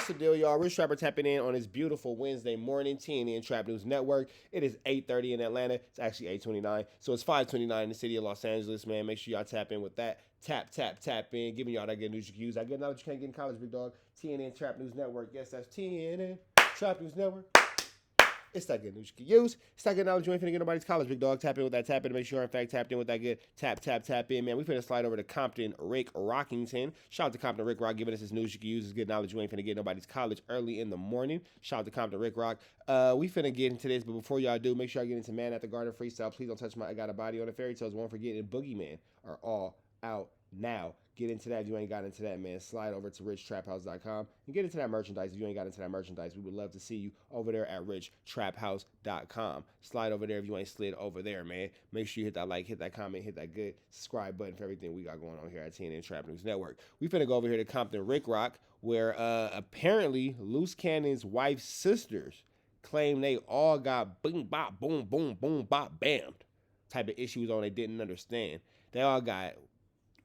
What's the deal, y'all? Rich Trapper tapping in on this beautiful Wednesday morning, TNN Trap News Network. It is 8:30 in Atlanta. It's actually 8:29, so it's 5:29 in the city of Los Angeles, man. Make sure y'all tap in with that. Tap in. Giving y'all that good news you can use. I get knowledge you can't get in college, big dog. TNN Trap News Network. Yes, that's TNN Trap News Network. It's that good news you can use. It's that good knowledge you ain't finna get nobody's college, big dog. Tap in with that. Tap in to make sure, in fact, tapped in with that good tap in, man. We finna slide over to Compton Rick Rockington. Shout out to Compton Rick Rock giving us his news you can use. It's good knowledge you ain't finna get nobody's college early in the morning. Shout out to Compton Rick Rock. We finna get into this, but before y'all do, make sure y'all get into Man at the Garden freestyle. Please don't touch my I Got a Body on the Fairy Tales. Won't forget, and Boogeyman are all out now. Get into that if you ain't got into that, man. Slide over to richtraphouse.com and get into that merchandise if you ain't got into that merchandise. We would love to see you over there at richtraphouse.com. Slide over there if you ain't slid over there, man. Make sure you hit that like, hit that comment, hit that good subscribe button for everything we got going on here at TNN Trap News Network. We finna go over here to Compton Rick Rock, where apparently Luce Cannon's wife's sisters claim they all got boom, bop, boom, boom, boom, bop, bammed type of issues on they didn't understand. They all got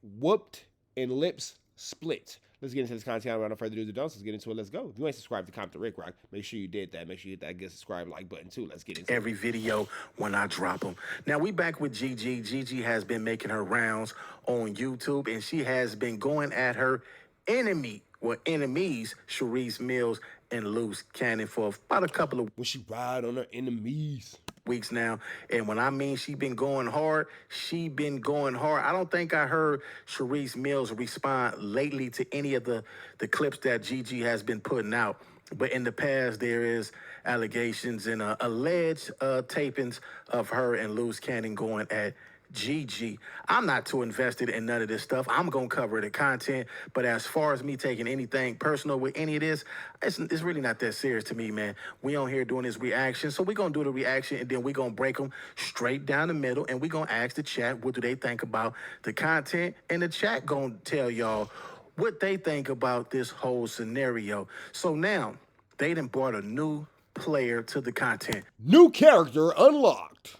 whooped and lips split. Let's get into this content without no further ado. Let's get into it. Let's go. If you ain't subscribed to Compton Rick Rock, make sure you did that. Make sure you hit that good subscribe like button too. Let's get into every video when I drop them. Now we back with Gigi. Gigi has been making her rounds on YouTube, and she has been going at her enemies, Charisse, Millz, and Luce Cannon for about a couple of when she ride on her enemies. Weeks now, and when I mean she been going hard, she been going hard. I don't think I heard Charisse Millz respond lately to any of the clips that Gigi has been putting out, but in the past there is allegations and alleged tapings of her and Luce Cannon going at Gigi. I'm not too invested in none of this stuff. I'm gonna cover the content, but as far as me taking anything personal with any of this, it's really not that serious to me, man. We on here doing this reaction, so we're gonna do the reaction and then we're gonna break them straight down the middle, and we're gonna ask the chat what do they think about the content, and the chat gonna tell y'all what they think about this whole scenario. So now they done brought a new player to the content. New character unlocked.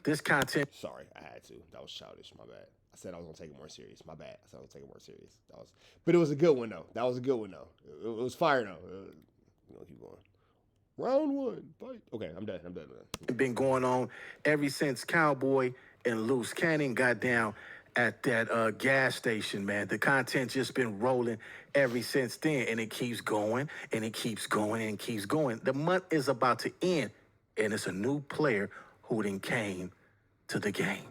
This content. Sorry, I had to. That was childish. My bad. I said I was gonna take it more serious. My bad. I said I was gonna take it more serious. But it was a good one though. That was a good one though. It was fire though. Keep going. Round one, fight. Okay, I'm done. Been going on ever since Cowboy and Luce Cannon got down at that gas station, man. The content just been rolling ever since then, and it keeps going, and it keeps going, and it keeps going. The month is about to end, and it's a new player who then came to the game.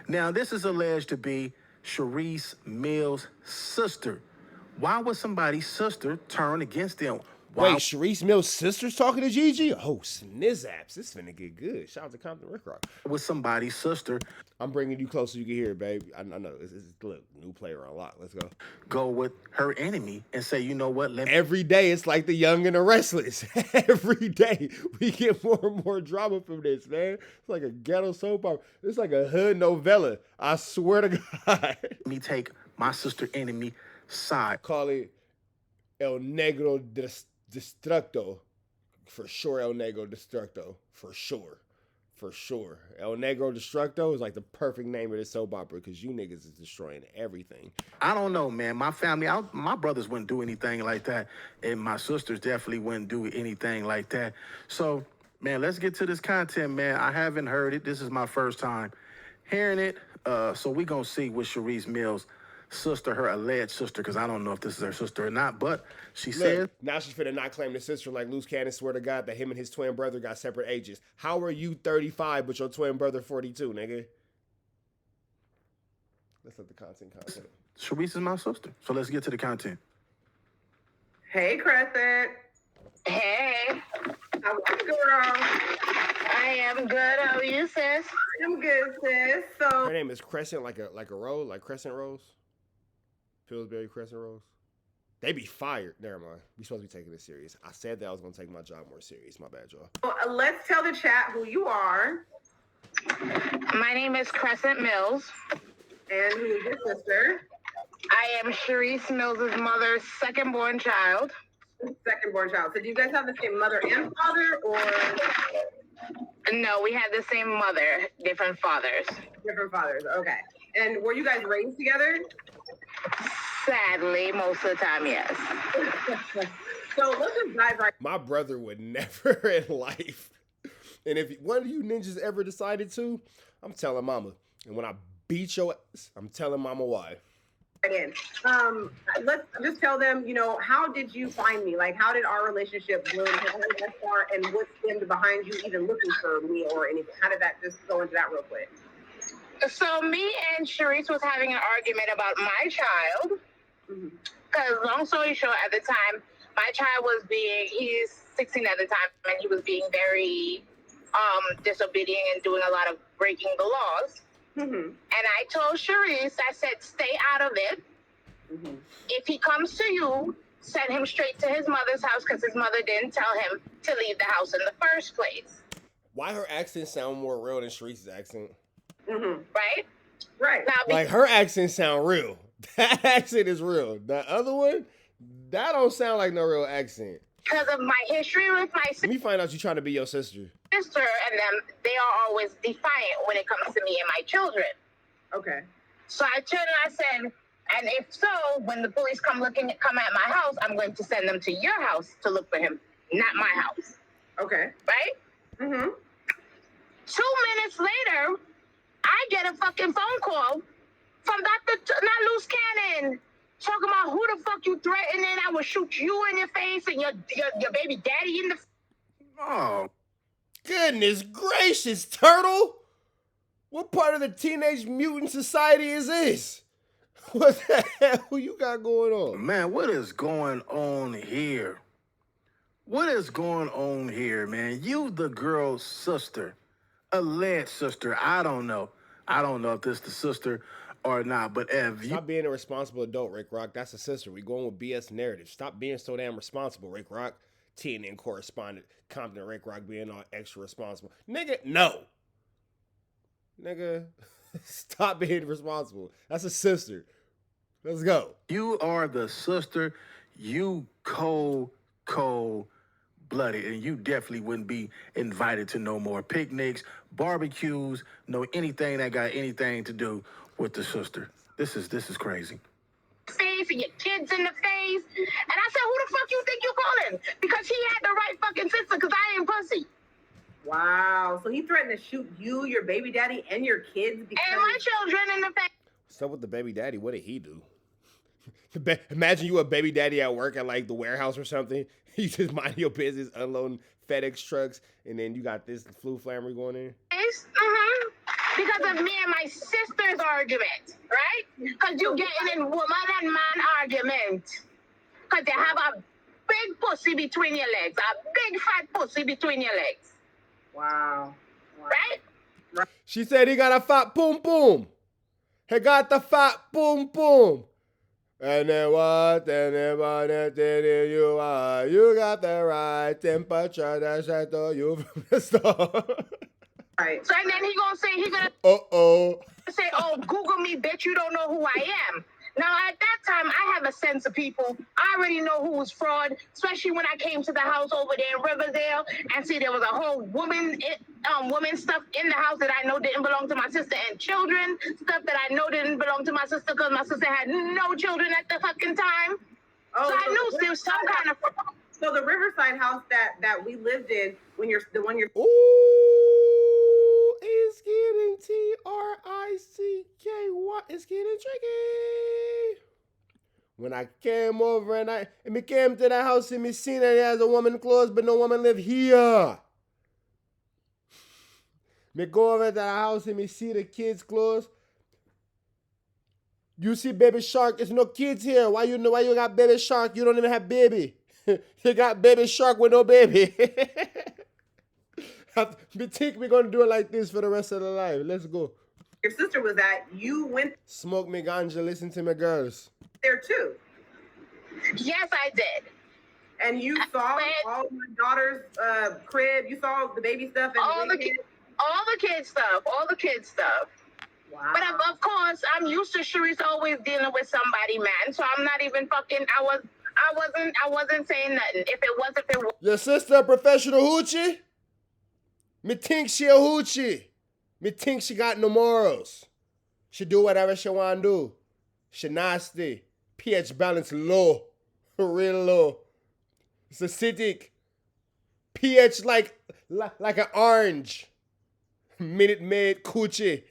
Now, this is alleged to be Charisse Millz' sister. Why would somebody's sister turn against them? Wait, Charisse Millz' sister's talking to Gigi? Oh, snizzaps. This finna get good. Shout out to Compton Rick Rock. With somebody's sister. I'm bringing you closer so you can hear it, babe. I know. Look, new player unlocked. Let's go. Go with her enemy and say, you know what? Every day, it's like the Young and the Restless. Every day, we get more and more drama from this, man. It's like a ghetto soap opera. It's like a hood novella. I swear to God. Me take my sister enemy side. Call it El Negro Destructo. For sure, El Negro Destructo. For sure. El Negro Destructo is like the perfect name of this soap opera because you niggas is destroying everything. I don't know, man. My family, my brothers wouldn't do anything like that, and my sisters definitely wouldn't do anything like that. So, man, let's get to this content, man. I haven't heard it. This is my first time hearing it. So we gonna see what Charisse Millz' sister, her alleged sister, because I don't know if this is her sister or not, but she said. Now she's finna not claim the sister like Luce Cannon swear to God that him and his twin brother got separate ages. How are you 35 but your twin brother 42, nigga? Let's let the content. Charisse is my sister, so let's get to the content. Hey, Crescent. Hey. How are you, girl? I am good. How are you, sis? I'm good, sis. So her name is Crescent, like a rose, like Crescent Rose. Pillsbury Crescent Rose. They be fired. Never mind. We supposed to be taking this serious. I said that I was gonna take my job more serious. My bad, y'all. Let's tell the chat who you are. My name is Crescent Millz. And who is your sister? I am Charisse Millz' mother's second-born child. Second-born child. So do you guys have the same mother and father, or? No, we had the same mother, different fathers. Different fathers, okay. And were you guys raised together? Sadly, most of the time, yes. So let's just dive right. My brother would never in life. And if one of you ninjas ever decided to, I'm telling mama. And when I beat your ass, I'm telling mama why. In. Let's just tell them, you know, how did you find me? Like, how did our relationship bloom to that far, and what stemmed behind you even looking for me or anything? How did that just go into that real quick? So me and Charisse was having an argument about my child. Because long story short, at the time, my child was he's 16 at the time, and he was being very disobedient and doing a lot of breaking the laws. And I told Charisse, I said, stay out of it. If he comes to you, send him straight to his mother's house, because his mother didn't tell him to leave the house in the first place. Why her accent sound more real than Charisse's accent? Right? Right. Now, Like, her accent sound real. That accent is real. That other one, that don't sound like no real accent. because of my history with my Let me find out you trying to be your sister. sister and them, they are always defiant when it comes to me and my children. Okay. So I turned and I said, and if so, when the police come at my house, I'm going to send them to your house to look for him, not my house. Okay. Right? 2 minutes later, I get a fucking phone call from not Luce Cannon, talking about who the fuck you threatening. I will shoot you in your face and your baby daddy in the. Oh, Goodness gracious, Turtle! What part of the Teenage Mutant Society is this? What the hell you got going on? man, what is going on here? What is going on here, man? You the girl's sister, alleged sister. I don't know. I don't know if this the sister or not, but if you... Stop being a responsible adult, Rick Rock. That's a sister. We going with BS narrative. Stop being so damn responsible, Rick Rock. TNN correspondent, Compton Rick Rock being all extra responsible. Nigga, no. Nigga, stop being responsible. That's a sister. Let's go. You are the sister. You cold-blooded, and you definitely wouldn't be invited to no more picnics, barbecues, no anything that got anything to do with the sister. This is crazy. Face and your kids in the face. And I said, who the fuck you think you calling? Because he had the right fucking sister, because I ain't pussy. Wow. So he threatened to shoot you, your baby daddy, and your kids because... And my children in the face. What's up with the baby daddy? What did he do? Imagine you a baby daddy at work at like the warehouse or something. You just mind your business, unloading FedEx trucks, and then you got this flu flammery going in. Because of me and my sister's argument, right? Because you getting in woman and man argument. Because you have a big pussy between your legs, a big fat pussy between your legs. Wow. Right? She said he got a fat boom boom. He got the fat boom boom. And then what? And then what? And then you are. You got the right temperature that shut you from the start. Right. So and then he gonna Uh-oh. say, oh, Google me, bitch, you don't know who I am. Now, at that time, I have a sense of people. I already know who was fraud, especially when I came to the house over there in Riverdale and see there was a whole woman stuff in the house that I know didn't belong to my sister, and children stuff that I know didn't belong to my sister because my sister had no children at the fucking time. Oh, so I knew there was some kind of... So the Riverside house that we lived in, when you're the one you're... Ooh, it's getting TRICKY. It's getting tricky. When I came over and me came to the house and me seen that it has a woman clothes, but no woman live here. Me go over to the house and me see the kids' clothes. You see Baby Shark, there's no kids here. Why you got Baby Shark? You don't even have baby. You got Baby Shark with no baby. Me think we're gonna do it like this for the rest of the life. Let's go. Your sister was at, you went Smoke me ganja, listen to me girls. there too. Yes, I did. And you saw all my daughter's crib. You saw the baby stuff. And All the kid stuff. Wow. But of course, I'm used to Charisse always dealing with somebody, man. So I'm not even fucking. I wasn't saying nothing. If it was. Your sister a professional hoochie? Me think she a hoochie. Me think she got no morals. She do whatever she want to do. She nasty. pH balance low. Real low. It's acidic. pH like an orange. Minute Maid coochie.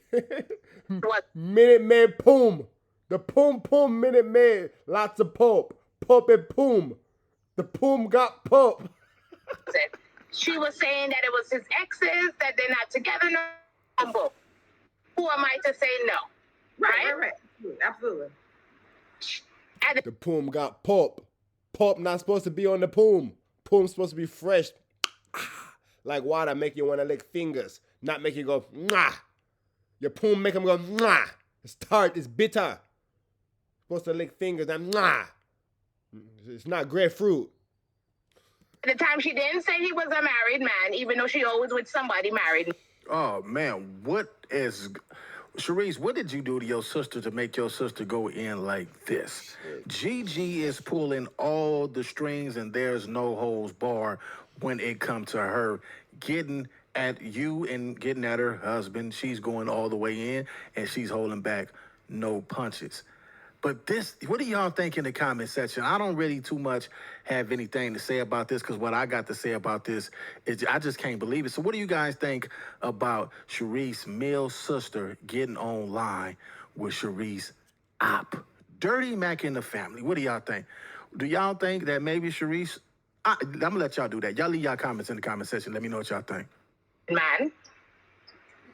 What? Minute Maid poom. The poom Minute Maid. Lots of pulp. Pulp and poom. The poom got pulp. She was saying that it was his exes, that they're not together no more. Who am I to say no? Right. Absolutely. And The poom got pulp. Pulp not supposed to be on the poom. Poom's supposed to be fresh. Like water, make you want to lick fingers. Not make you go, mwah. Your poom make them go, mwah. It's tart, it's bitter. Supposed to lick fingers, and mwah. It's not grapefruit. at the time, she didn't say he was a married man, even though she always with somebody married. Oh, man, Charisse, what did you do to your sister to make your sister go in like this? Gigi is pulling all the strings and there's no holds bar when it comes to her getting at you and getting at her husband. She's going all the way in and she's holding back no punches. But this, what do y'all think in the comment section? I don't really too much have anything to say about this because what I got to say about this is I just can't believe it. So what do you guys think about Charisse Millz' sister getting online with Charisse Op? Dirty Mac in the family. What do y'all think? Do y'all think that maybe Charisse... I'm going to let y'all do that. Y'all leave y'all comments in the comment section. Let me know what y'all think. Man.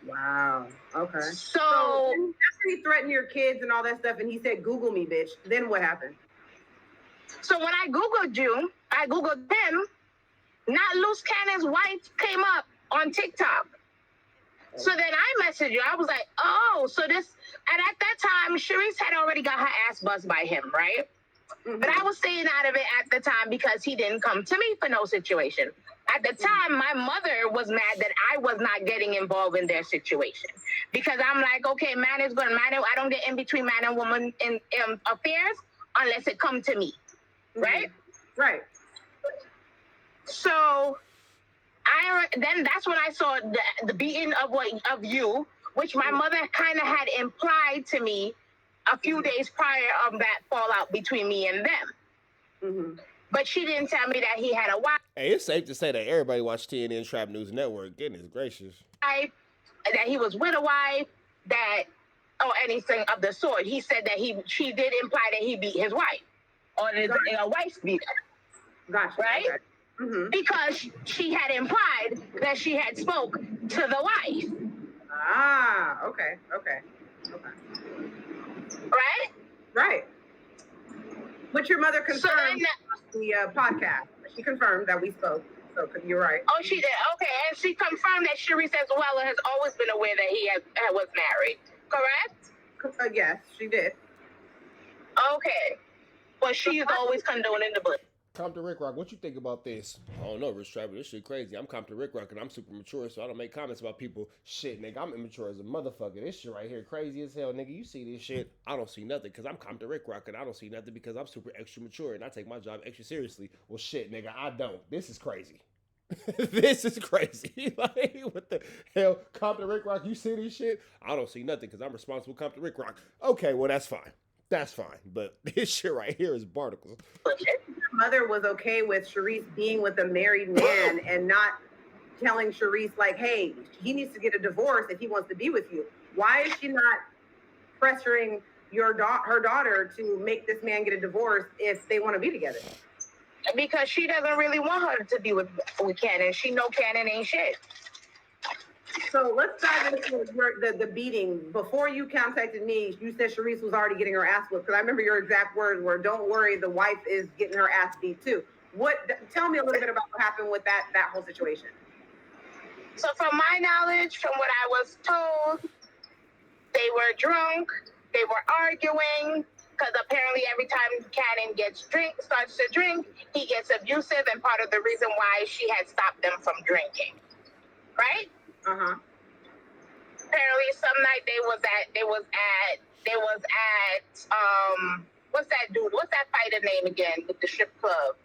Wow. Okay. So after he threatened your kids and all that stuff, and he said, "Google me, bitch." Then what happened? So when I Googled you, I Googled him. Not Luce Cannon's wife came up on TikTok. So then I messaged you. I was like, oh, so this, and at that time, Charisse had already got her ass buzzed by him, right? Mm-hmm. But I was staying out of it at the time because he didn't come to me for no situation. At the time, my mother was mad that I was not getting involved in their situation because I'm like, okay, man is going to matter. I don't get in between man and woman in affairs unless it come to me, right? Mm-hmm. Right. So then that's when I saw the beating of you, which my mother kind of had implied to me a few days prior of that fallout between me and them. Mm-hmm. But she didn't tell me that he had a wife. Hey, it's safe to say that everybody watched TNN Trap News Network. Goodness gracious. That he was with a wife, or anything of the sort. He said that she did imply that he beat his wife, or a wife's beater. Gotcha. Right? Okay. Mm-hmm. Because she had implied that she had spoke to the wife. Ah, okay. Right? Right. But your mother confirmed the podcast. She confirmed that we spoke. So you're right. Oh, she did. Okay, and she confirmed that Charisse as well has always been aware that he was married. Correct? Yes, she did. Okay. Well, she's always condoning the butt. Compton Rick Rock, what you think about this? I don't know, Rich Trapper, this shit crazy. I'm Compton Rick Rock and I'm super mature, so I don't make comments about people. Shit, nigga, I'm immature as a motherfucker. This shit right here crazy as hell, nigga. You see this shit, I don't see nothing because I'm Compton Rick Rock and I don't see nothing because I'm super extra mature and I take my job extra seriously. Well, shit, nigga, I don't. This is crazy. This is crazy. Like, what the hell? Compton Rick Rock, you see this shit? I don't see nothing because I'm responsible Compton Rick Rock. Okay, well, that's fine. That's fine, but this shit right here is barnacles. Your mother was okay with Charisse being with a married man and not telling Charisse, like, hey, he needs to get a divorce if he wants to be with you. Why is she not pressuring her daughter to make this man get a divorce if they want to be together? Because she doesn't really want her to be with Cannon. She know Cannon ain't shit. So let's dive into the beating. Before you contacted me, you said Charisse was already getting her ass whipped. Because I remember your exact words were, "Don't worry, the wife is getting her ass beat too." Tell me a little bit about what happened with that whole situation. So from my knowledge, from what I was told, they were drunk, they were arguing, because apparently every time Cannon starts to drink, he gets abusive, and part of the reason why she had stopped them from drinking. Right? Uh-huh. Apparently some night they was at what's that dude? What's that fighter name again with the strip club?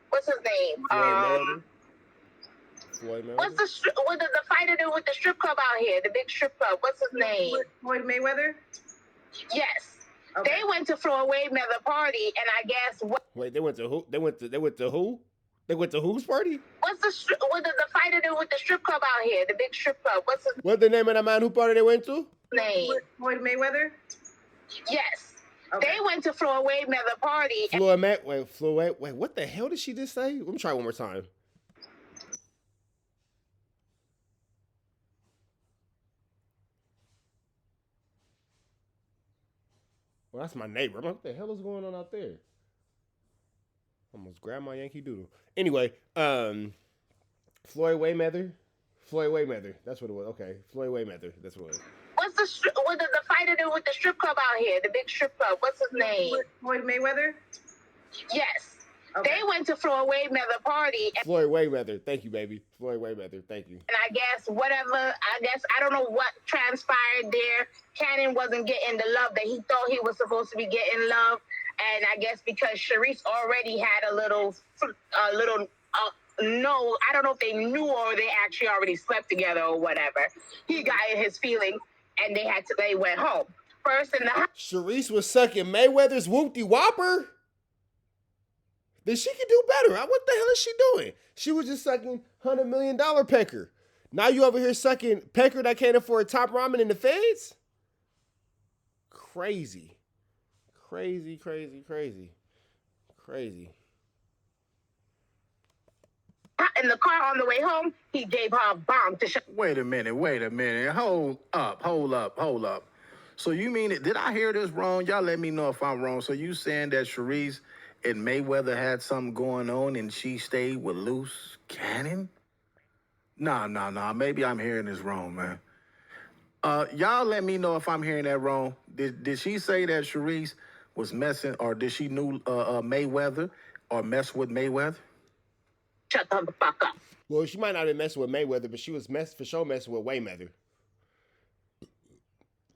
What's his name? Floyd Mayweather? What's the fighter dude with the strip club out here? The big strip club. What's his name? Floyd Mayweather? Yes. Okay. They went to Floyd Mayweather party, and I guess Wait, they went to who? They went to who? They went to whose party? What's the fighter with the strip club out here? The big strip club. What's his What the name of the man who party they went to? name? Floyd Mayweather? Yes. Okay. They went to Floyd Mayweather party. Floyd, wait, what the hell did she just say? Let me try one more time. Well, that's my neighbor. I'm like, what the hell is going on out there? Almost grabbed my Yankee Doodle. Anyway, Floyd Mayweather. That's what it was. Okay, Floyd Mayweather. That's what it was. What's the fighter with the strip club out here? The big strip club. What's his name? Floyd Mayweather? Yes. Okay. They went to Floyd Mayweather party. Floyd Mayweather. Thank you, baby. Floyd Mayweather. Thank you. And I don't know what transpired there. Cannon wasn't getting the love that he thought he was supposed to be getting love. And I guess because Charisse already had a little, no, I don't know if they knew or they actually already slept together or whatever. He got in his feelings and they went home. First in the house. Charisse was sucking Mayweather's whoopty whopper. Then she could do better. What the hell is she doing? She was just sucking $100 million pecker. Now you over here sucking pecker that can't afford top ramen in the feds? Crazy. Crazy. In the car on the way home, he gave her a bomb to show. Wait a minute. Hold up. So you mean it? Did I hear this wrong? Y'all let me know if I'm wrong. So you saying that Charisse and Mayweather had something going on and she stayed with Luce Cannon? Nah. Maybe I'm hearing this wrong, man. Y'all let me know if I'm hearing that wrong. Did she say that Charisse was messing, or did she knew Mayweather or mess with Mayweather? Shut the fuck up. Well, she might not have been messing with Mayweather, but she was messing with Mayweather.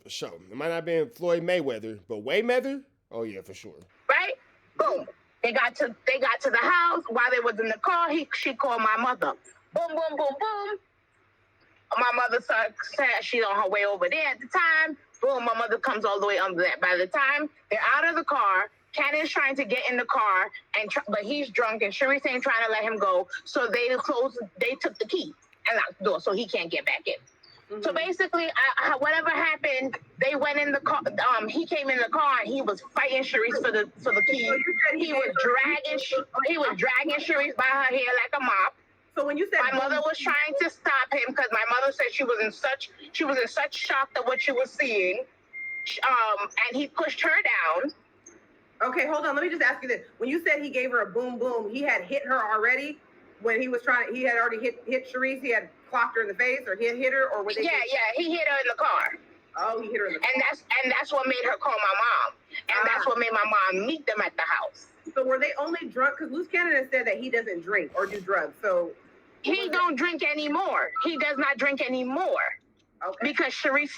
For sure. It might not have been Floyd Mayweather, but Mayweather? Oh yeah, for sure. Right? Boom. They got to the house. While they was in the car, she called my mother. Boom. My mother said she's on her way over there at the time. Boom, my mother comes all the way under that. By the time they're out of the car, Cannon's trying to get in the car, but he's drunk, and Charisse ain't trying to let him go. So they took the key and locked the door so he can't get back in. Mm-hmm. So basically, whatever happened, they went in the car. He came in the car and he was fighting Charisse for the key. He was dragging Charisse by her hair like a mop. So when you said my mother was trying to stop him because my mother said she was in such shock at what she was seeing, and he pushed her down. Okay, hold on. Let me just ask you this: when you said he gave her a boom boom, he had hit her already when he was trying. He had already hit Charisse. He had clocked her in the face, or he had hit her, or were they? Yeah, he hit her in the car. Oh, he hit her in the car. And that's what made her call my mom, and that's what made my mom meet them at the house. So were they only drunk? Because Luce Cannon has said that he doesn't drink or do drugs. So he don't drink anymore. He does not drink anymore. Okay. Because Charisse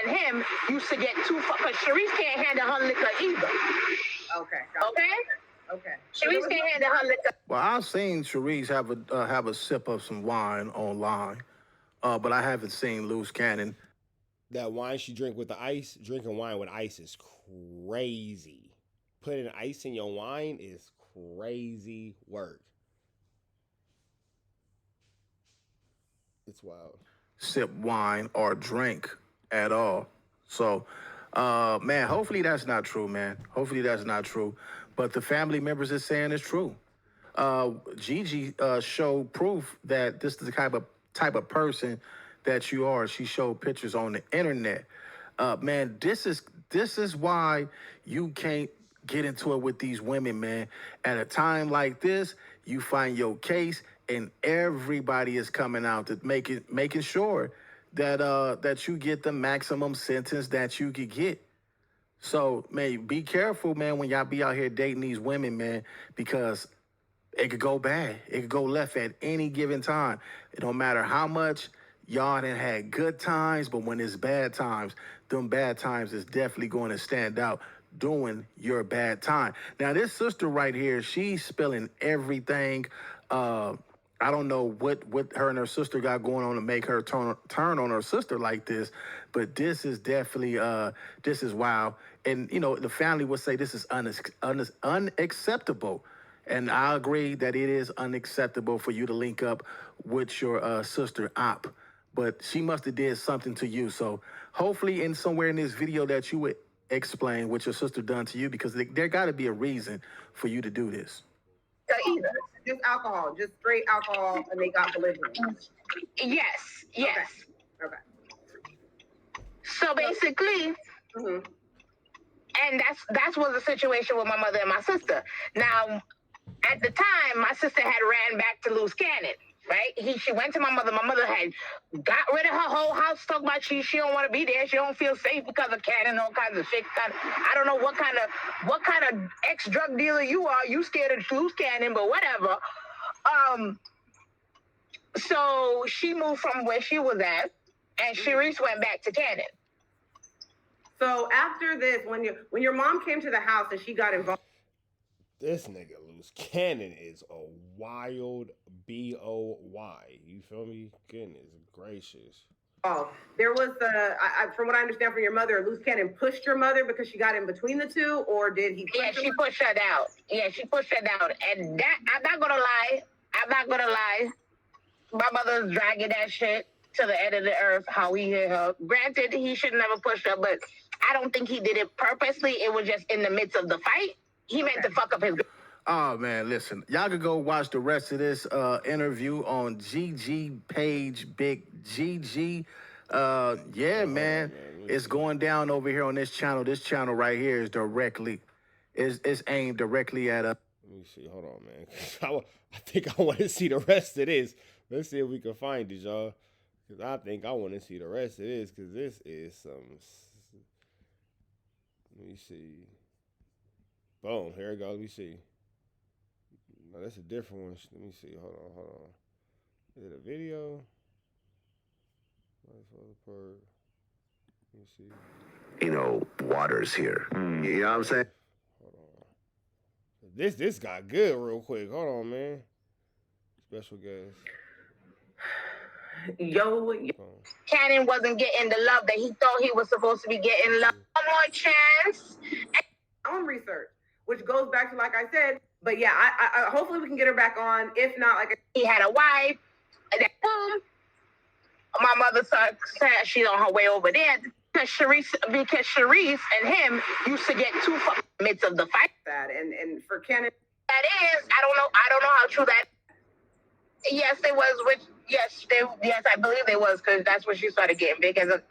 and him used to get too far. Because Charisse can't handle her liquor either. Okay. Okay. Charisse can't handle her liquor. Well, I've seen Charisse have a sip of some wine online, but I haven't seen Luce Cannon. That wine she drink with the ice, drinking wine with ice is crazy. Putting ice in your wine is crazy work. It's wild. Sip wine or drink at all. So, man, hopefully that's not true, man. Hopefully that's not true. But the family members is saying it's true. Gigi showed proof that this is the type of person that you are. She showed pictures on the internet. Man, this is why you can't get into it with these women, man. At a time like this, you find your case, and everybody is coming out to making sure that you get the maximum sentence that you could get. So, man, be careful, man, when y'all be out here dating these women, man, because it could go bad. It could go left at any given time. It don't matter how much y'all done had good times, but when it's bad times, them bad times is definitely going to stand out during your bad time. Now, this sister right here, she's spilling everything. I don't know what her and her sister got going on to make her turn on her sister like this, but this is definitely, this is wild. And, you know, the family would say this is unacceptable. And I agree that it is unacceptable for you to link up with your sister Op, but she must have did something to you. So hopefully in somewhere in this video that you would explain what your sister done to you, because there got to be a reason for you to do this. Either. Just alcohol, just straight alcohol, and they got belligerent. Yes, yes. Okay. So basically, and that's was the situation with my mother and my sister. Now, at the time, my sister had ran back to Luce Cannon, right? She went to my mother. My mother had got rid of her whole house, talking about she don't want to be there. She don't feel safe because of Cannon, all kinds of shit. I don't know what kind of ex-drug dealer you are. You scared of Luce Cannon, but whatever. So she moved from where she was at, and Charisse went back to Cannon. So after this, when your mom came to the house and she got involved, this nigga Luce Cannon is a wild BOY. You feel me? Goodness gracious. Oh, there was from what I understand from your mother, Luce Cannon pushed your mother because she got in between the two, or did he? Yeah, she pushed her down. Yeah, she pushed her down, and that I'm not gonna lie. My mother's dragging that shit to the end of the earth. How he hit her. Granted, he should never push her, but I don't think he did it purposely. It was just in the midst of the fight. He meant to fuck up his. Oh man, listen, y'all can go watch the rest of this interview on Gigi page, Big Gigi. Yeah, man, it's going down over here on this channel. This channel right here is aimed directly at us. Let me see. Hold on, man. I think I want to see the rest of this. Let's see if we can find it, y'all. Because I think I want to see the rest of this, because this is some... Let me see. Boom. Here we go. Let me see. No, that's a different one. Let me see. Hold on. Is it a video? Let me see. You know, waters here. You know what I'm saying? Hold on. This got good real quick. Hold on, man. Special guest. Yo. Cannon wasn't getting the love that he thought he was supposed to be getting. Love. One more chance. Own research, which goes back to, like I said, but yeah, I hopefully we can get her back on. If not, like he had a wife, and then boom, my mother said she's on her way over there because Charisse and him used to get too far in the midst of the fight. That and for Cannon, that is, I don't know how true that. Yes, it was. Which yes, I believe it was, because that's when she started getting big as the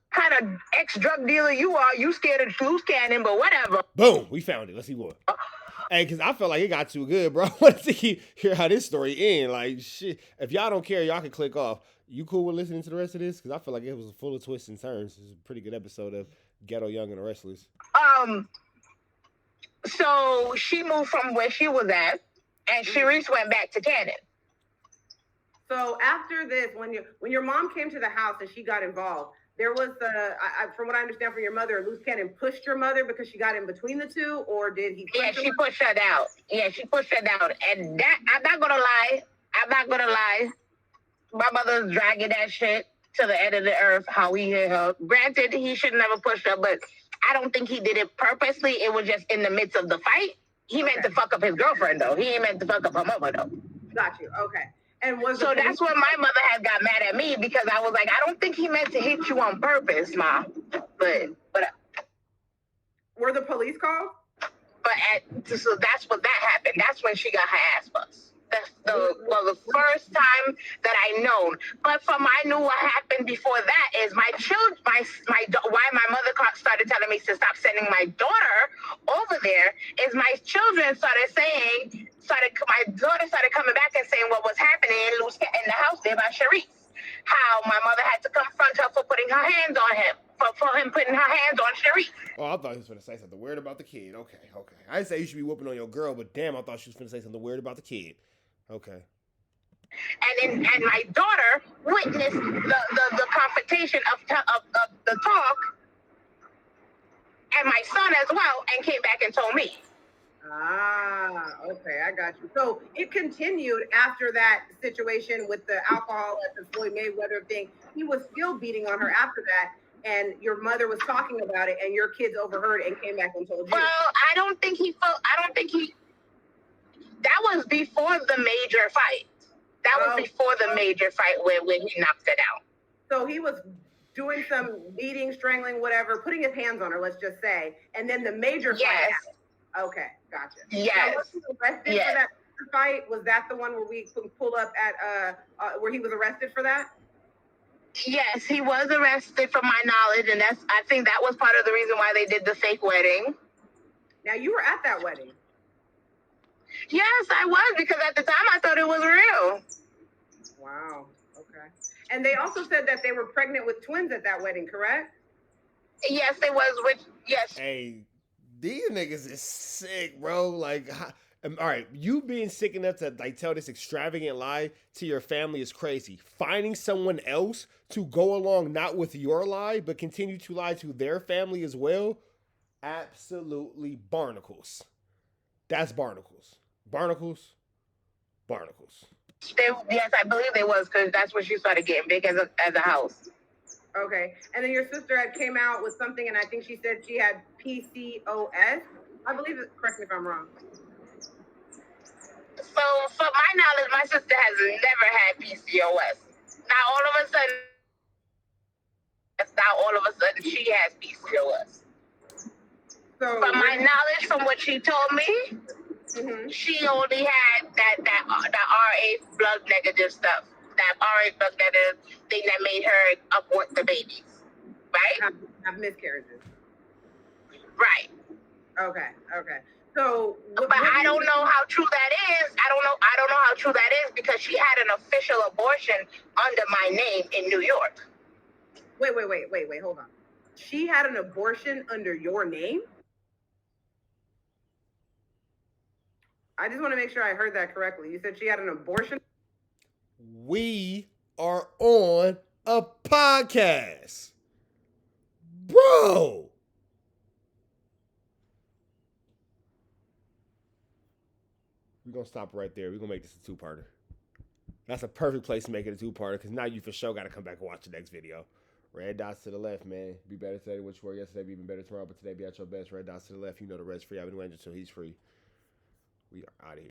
kind of ex-drug dealer you are. You scared of Luce Cannon, but whatever. Boom, we found it. Let's see what. Hey, because I felt like it got too good, bro. I wanted to hear how this story ends. Like, shit. If y'all don't care, y'all can click off. You cool with listening to the rest of this? Because I feel like it was full of twists and turns. It's a pretty good episode of Ghetto Young and the Restless. So she moved from where she was at, and Charisse went back to Cannon. So after this, when your mom came to the house and she got involved, there was from what I understand from your mother, Luce Cannon pushed your mother because she got in between the two, or did he? Yeah, she pushed her down. Yeah, she pushed her down, and that I'm not gonna lie. My mother's dragging that shit to the end of the earth. How he hit her. Granted, he should never pushed her, but I don't think he did it purposely. It was just in the midst of the fight. He meant to fuck up his girlfriend, though. He ain't meant to fuck up her mother, though. Got you. Okay. And so that's when my mother had got mad at me, because I was like, I don't think he meant to hit you on purpose, Ma. But were the police called? So that's what that happened. That's when she got her ass bust. That's the first time that I known. But I knew what happened before that is my children, why my mother started telling me to stop sending my daughter over there is my children my daughter started coming back and saying what was happening in the house there by Charisse. How my mother had to confront her for putting her hands on him. For him putting her hands on Charisse. Oh, I thought he was going to say something weird about the kid. Okay. I didn't say you should be whooping on your girl, but damn, I thought she was going to say something weird about the kid. Okay. And my daughter witnessed the confrontation of the talk, and my son as well, and came back and told me. Ah, okay, I got you. So it continued after that situation with the alcohol at the Floyd Mayweather thing. He was still beating on her after that. and your mother was talking about it, and your kids overheard and came back and told you? Well, I don't think he. That was before the major fight. That was before the major fight when he knocked it out. So he was doing some beating, strangling, whatever, putting his hands on her, let's just say, and then the major fight happened. Okay, gotcha. Yes. Now, was he arrested for that fight? Was that the one where we pulled up at where he was arrested for that? Yes, he was arrested from my knowledge, and I think that was part of the reason why they did the fake wedding. Now, you were at that wedding. Yes, I was, because at the time I thought it was real. Wow. Okay. And they also said that they were pregnant with twins at that wedding, correct? Yes, they was. Yes. Hey, these niggas is sick, bro. Like, all right, you being sick enough to like tell this extravagant lie to your family is crazy. Finding someone else to go along not with your lie, but continue to lie to their family as well, absolutely barnacles. That's barnacles. Barnacles. Yes, I believe they was, because that's when she started getting big as a house. Okay. And then your sister had came out with something, and I think she said she had PCOS. I believe it. Correct me if I'm wrong. So, for my knowledge, my sister has never had PCOS. Now all of a sudden, she has PCOS. So, from my knowledge, from what she told me, she only had that RA blood negative stuff. That RA blood negative thing that made her abort the babies, right? Have miscarriages. Right. Okay. So, but I don't know how true that is. I don't know how true that is, because she had an official abortion under my name in New York. Wait, hold on. She had an abortion under your name? I just want to make sure I heard that correctly. You said she had an abortion? We are on a podcast. Bro. We're going to stop right there. We're going to make this a two-parter. That's a perfect place to make it a two-parter, because now you for sure got to come back and watch the next video. Red dots to the left, man. Be better today than what you were yesterday. Be even better tomorrow, but today be at your best. Red dots to the left. You know the rest free. I've been waiting until he's free. We are out of here.